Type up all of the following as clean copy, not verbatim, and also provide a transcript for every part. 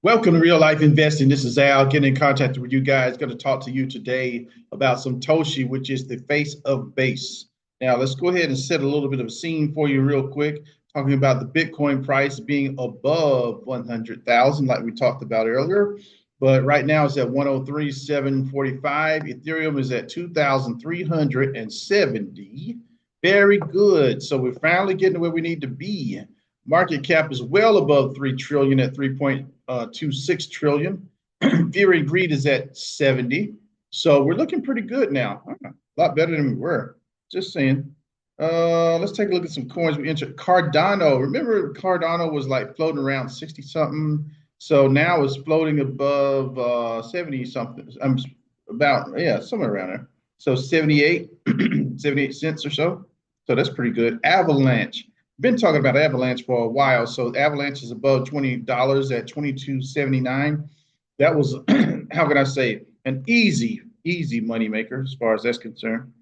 Welcome to Real Life Investing. This is Al getting in contact with you guys. Going to talk to you today about some Toshi, which is the face of base. Now, let's go ahead and set a little bit of a scene for you real quick, talking about the Bitcoin price being above 100,000, like we talked about earlier. But right now it's at 103,745. Ethereum is at 2,370. Very good. So we're finally getting to where we need to be. Market cap is well above 3 trillion at 3.26 trillion. Fear and greed is at 70. So we're looking pretty good now. A lot better than we were. Just saying. Let's take a look at some coins we entered. Cardano. Remember Cardano was like floating around 60 something. So now it's floating above 70 something. Somewhere around there. So 78, 78 cents or so. So that's pretty good. Avalanche. Been talking about Avalanche for a while. So Avalanche is above $20 at 22.79. That was, how can I say, an easy money maker as far as that's concerned.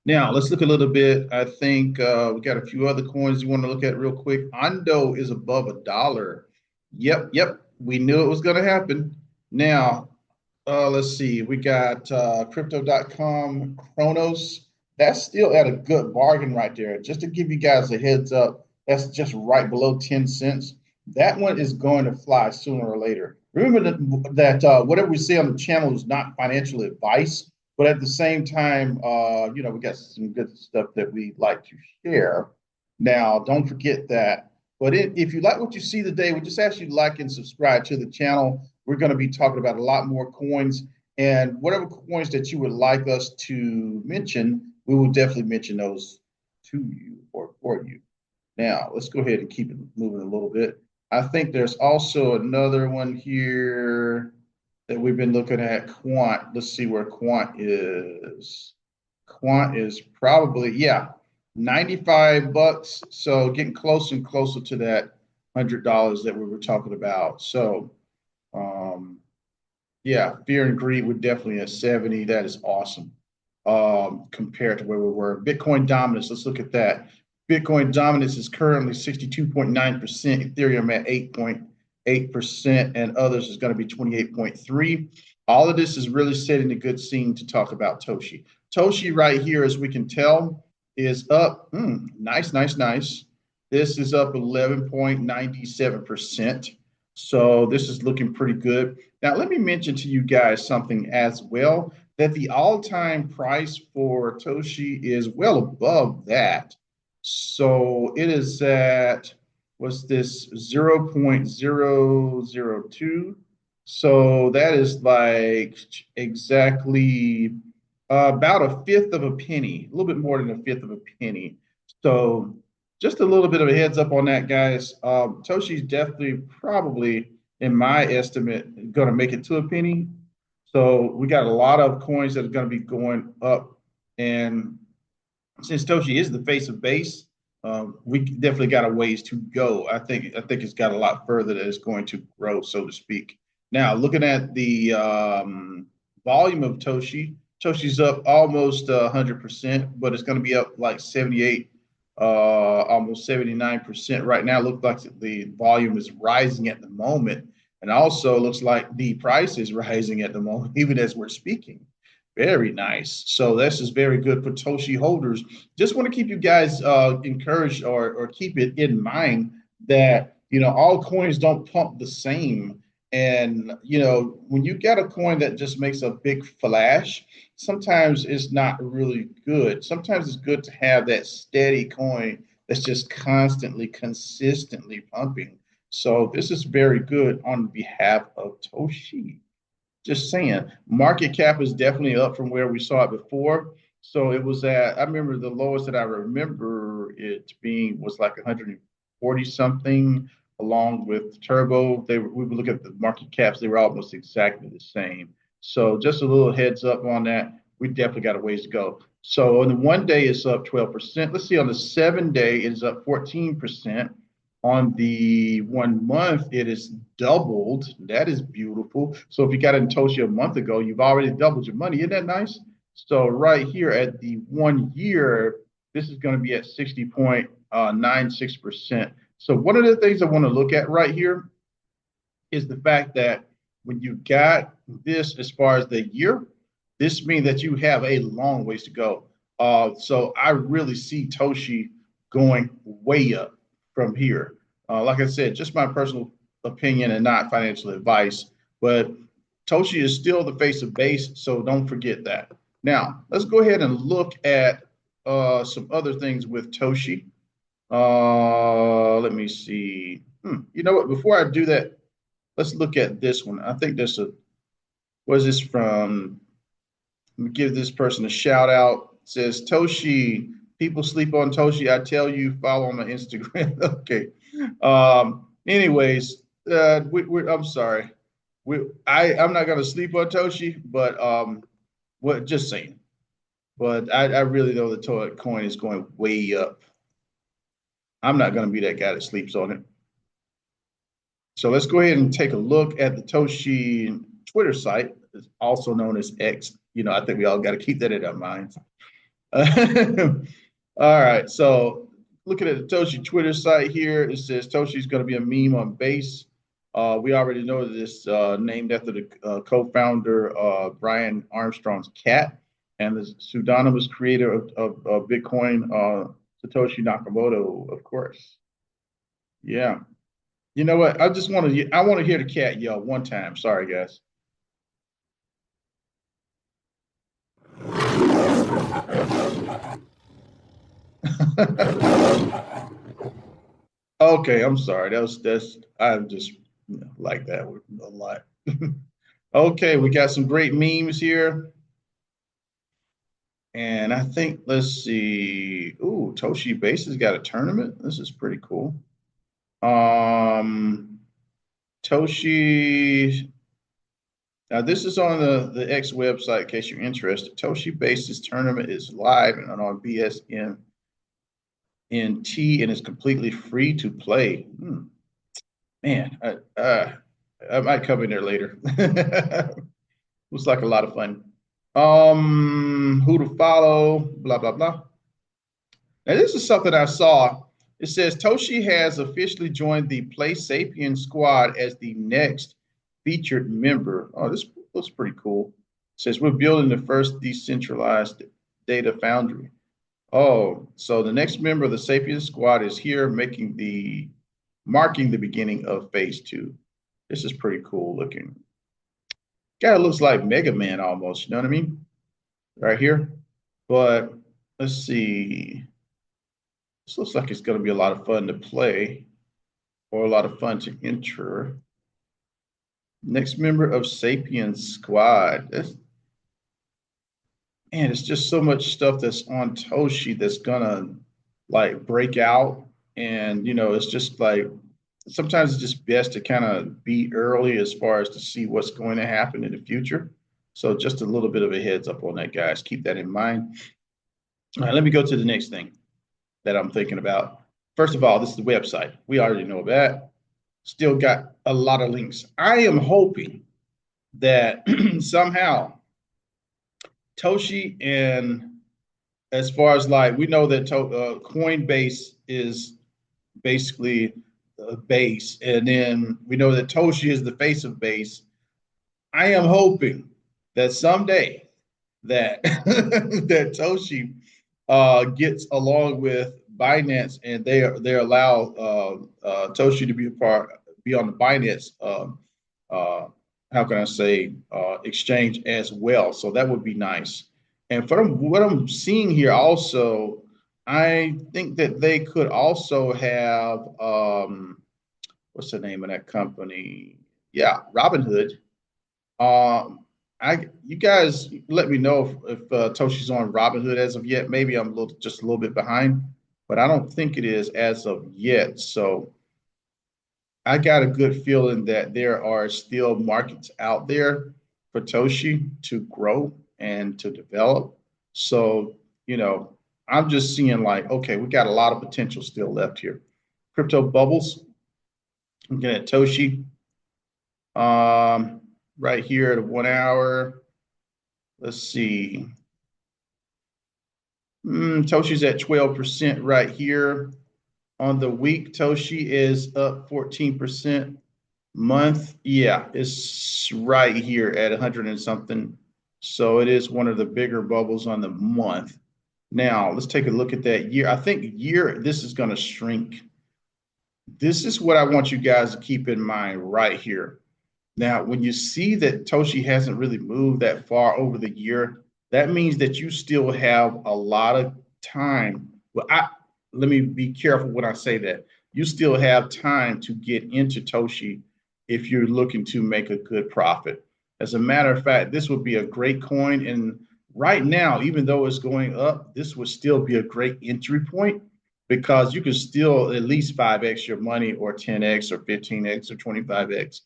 Now let's look a little bit. I think we got a few other coins you want to look at real quick. Ondo is above $1. Yep. We knew it was going to happen. Now, let's see. We got crypto.com Chronos. That's still at a good bargain right there. Just to give you guys a heads up, that's just right below 10 cents. That one is going to fly sooner or later. Remember that whatever we say on the channel is not financial advice, but at the same time, we got some good stuff that we like to share. Now, don't forget that. But if you like what you see today, we just ask you to like and subscribe to the channel. We're going to be talking about a lot more coins, and whatever coins that you would like us to mention, we will definitely mention those to you or for you. Now, let's go ahead and keep it moving a little bit. I think there's also another one here that we've been looking at, Quant. Let's see where Quant is. Quant is probably, 95 bucks. So getting closer and closer to that $100 that we were talking about. So, fear and greed would definitely at 70. That is awesome. Compared to where we were. Bitcoin dominance, let's look at that. Bitcoin dominance is currently 62.9%, Ethereum at 8.8%, and others is going to be 28.3%. All of this is really setting a good scene to talk about Toshi. Toshi right here, as we can tell, is up. Nice. This is up 11.97%. So this is looking pretty good. Now, let me mention to you guys something as well, that the all-time price for Toshi is well above that. So it is at, what's this, 0.002. So that is like exactly about a fifth of a penny, a little bit more than a fifth of a penny. So just a little bit of a heads up on that, guys. Toshi's definitely, probably, in my estimate, going to make it to a penny. So we got a lot of coins that are going to be going up. And since Toshi is the face of base, we definitely got a ways to go. I think it's got a lot further that it's going to grow, so to speak. Now, looking at the volume of Toshi, Toshi's up almost 100%, but it's going to be up like 78, almost 79% right now. It looks like the volume is rising at the moment. And also looks like the price is rising at the moment, even as we're speaking. Very nice. So this is very good for Toshi holders. Just want to keep you guys encouraged or keep it in mind that, all coins don't pump the same. And, when you get a coin that just makes a big flash, sometimes it's not really good. Sometimes it's good to have that steady coin that's just constantly, consistently pumping. So this is very good on behalf of Toshi. Just saying, market cap is definitely up from where we saw it before. So it was I remember the lowest that I remember it being was like 140 something, along with Turbo. We would look at the market caps, they were almost exactly the same. So just a little heads up on that. We definitely got a ways to go. So on the 1 day, it's up 12%. Let's see, on the 7 day, it's up 14%. On the 1 month, it is doubled. That is beautiful. So if you got it in Toshi a month ago, you've already doubled your money. Isn't that nice? So right here at the 1 year, this is going to be at 60.96%. So one of the things I want to look at right here is the fact that when you got this as far as the year, this means that you have a long ways to go. So I really see Toshi going way up from here. Like I said, just my personal opinion and not financial advice, but Toshi is still the face of base, so don't forget that. Now, let's go ahead and look at some other things with Toshi. Let me see. You know what? Before I do that, let's look at this one. I think there's a, what is this from? Let me give this person a shout out. It says Toshi, people sleep on Toshi. I tell you, follow on my Instagram. Okay. Anyways, I'm sorry. I'm not gonna sleep on Toshi, but what? Just saying. But I really know the toilet coin is going way up. I'm not gonna be that guy that sleeps on it. So let's go ahead and take a look at the Toshi Twitter site, also known as X. I think we all got to keep that in our minds. All right, so looking at the Toshi Twitter site here, it says Toshi's going to be a meme on base. We already know this, named after the co-founder Brian Armstrong's cat, and the pseudonymous creator of Bitcoin, Satoshi Nakamoto, of course. Yeah. You know what? I want to hear the cat yell one time. Sorry, guys. Okay, I'm sorry. That's I just like that a lot. Okay, we got some great memes here. And I think, let's see. Ooh, Toshi Base has got a tournament. This is pretty cool. Um, Toshi. Now, this is on the X website in case you're interested. Toshi Base's tournament is live and on BSN and is completely free to play. Man, I might come in there later. Looks like a lot of fun. Who to follow? Blah blah blah. Now this is something I saw. It says Toshi has officially joined the Play Sapien squad as the next featured member. Oh, this looks pretty cool. It says we're building the first decentralized data foundry. Oh, so the next member of the Sapien squad is here, marking the beginning of phase two. This is pretty cool looking. Guy looks like Mega Man almost, you know what I mean? Right here. But let's see. This looks like it's going to be a lot of fun to play or a lot of fun to enter. Next member of Sapien Squad. Man, it's just so much stuff that's on Toshi that's gonna like break out. And it's just like sometimes it's just best to kind of be early as far as to see what's going to happen in the future. So just a little bit of a heads up on that, guys. Keep that in mind. All right, let me go to the next thing that I'm thinking about. First of all, this is the website. We already know that. Still got a lot of links. I am hoping that somehow Toshi, and as far as like we know that Coinbase is basically a base, and then we know that Toshi is the face of base. I am hoping that someday that that Toshi gets along with Binance, and they allow Toshi to be on the Binance. How can I say exchange as well? So that would be nice. And from what I'm seeing here, also, I think that they could also have what's the name of that company? Yeah, Robinhood. You guys let me know if Toshi's on Robinhood as of yet. Maybe I'm just a little bit behind, but I don't think it is as of yet. So I got a good feeling that there are still markets out there for Toshi to grow and to develop. So, I'm just seeing like, okay, we got a lot of potential still left here. Crypto bubbles. Looking at Toshi, right here at 1 hour. Let's see. Toshi's at 12% right here. On the week, Toshi is up 14%. Month, yeah, it's right here at 100 and something. So it is one of the bigger bubbles on the month. Now, let's take a look at that year. I think year, this is going to shrink. This is what I want you guys to keep in mind right here. Now, when you see that Toshi hasn't really moved that far over the year, that means that you still have a lot of time. Well, let me be careful when I say that. You still have time to get into Toshi if you're looking to make a good profit. As a matter of fact, this would be a great coin. And right now, even though it's going up, this would still be a great entry point because you can still at least 5x your money or 10x or 15x or 25x.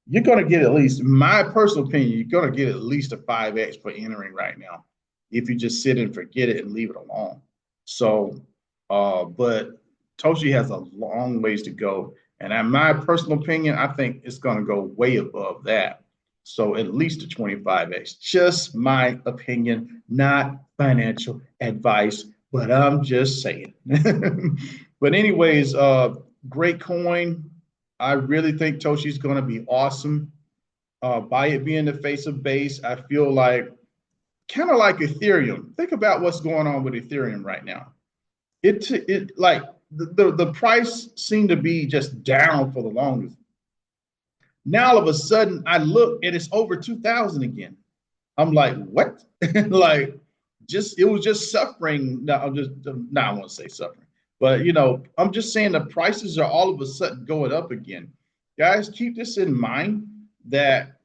You're going to get at least, my personal opinion, you're going to get at least a 5x for entering right now if you just sit and forget it and leave it alone. So, but Toshi has a long ways to go. And in my personal opinion, I think it's going to go way above that. So at least a 25x. Just my opinion, not financial advice, but I'm just saying. But anyways, great coin. I really think Toshi's going to be awesome. By it being the face of base, I feel like kind of like Ethereum. Think about what's going on with Ethereum right now. It like the price seemed to be just down for the longest. Now all of a sudden, I look and it's over 2,000 again. I'm like, what? Like, just it was just suffering. No, I'm just no, I won't say suffering, but I'm just saying the prices are all of a sudden going up again. Guys, keep this in mind that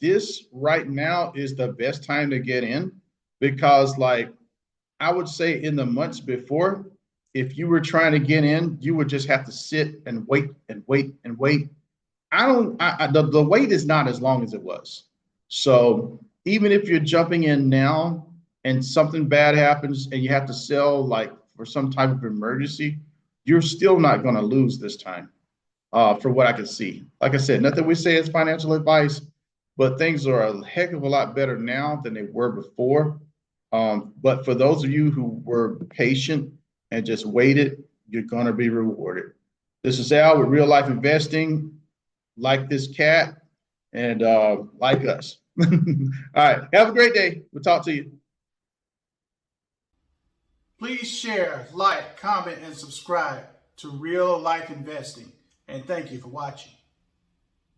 this right now is the best time to get in because, like, I would say in the months before, if you were trying to get in, you would just have to sit and wait and wait and wait. I don't. The wait is not as long as it was. So even if you're jumping in now and something bad happens and you have to sell like for some type of emergency, you're still not going to lose this time. For what I can see, like I said, nothing we say is financial advice, but things are a heck of a lot better now than they were before. But for those of you who were patient and just waited, you're going to be rewarded. This is Al with Real Life Investing. Like this cat and like us. All right. Have a great day. We'll talk to you. Please share, like, comment, and subscribe to Real Life Investing. And thank you for watching.